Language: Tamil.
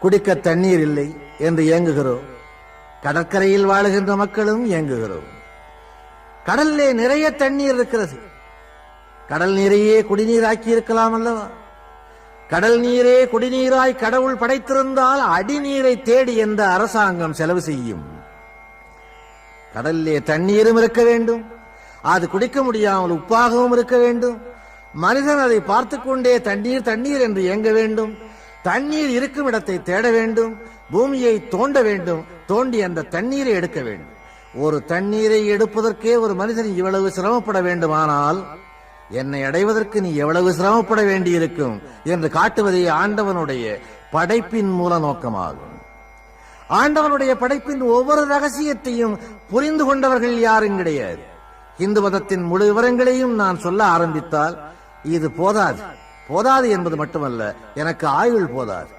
குடிக்க தண்ணீர் இல்லை என்று ஏங்குகிறோம். கடற்கரையில் வாழுகின்ற மக்களும் ஏங்குகிறோம். கடல்லே நிறைய தண்ணீர் இருக்கிறது. கடல் நீரையே குடிநீராக்கி இருக்கலாம் அல்லவா? கடல் நீரே குடிநீராய் கடவுள் படைத்திருந்தால் அடிநீரை தேடி எந்த அரசாங்கம் செலவு செய்யும்? கடல்லே தண்ணீரும் இருக்க வேண்டும், அது குடிக்க முடியாமல் உப்பாகவும் இருக்க வேண்டும். மனிதன் அதை பார்த்து கொண்டே தண்ணீர் தண்ணீர் என்று ஏங்க வேண்டும். தண்ணீர் இருக்கும் இடத்தை தேட வேண்டும், பூமியை தோண்ட வேண்டும், தோண்டி அந்த தண்ணீரை எடுக்க வேண்டும். ஒரு தண்ணீரை எடுப்பதற்கே ஒரு மனிதன் இவ்வளவு சிரமப்பட வேண்டுமானால் என்னை அடைவதற்கு நீ எவ்வளவு சிரமப்பட வேண்டியிருக்கும் என்று காட்டுவதே ஆண்டவனுடைய படைப்பின் மூல நோக்கமாகும். ஆண்டவனுடைய படைப்பின் ஒவ்வொரு ரகசியத்தையும் புரிந்து கொண்டவர்கள் யாரும் கிடையாது. இந்து மதத்தின் முழு விவரங்களையும் நான் சொல்ல ஆரம்பித்தால் இது போதாது என்பது மட்டுமல்ல, எனக்கு ஆயுள் போதாது.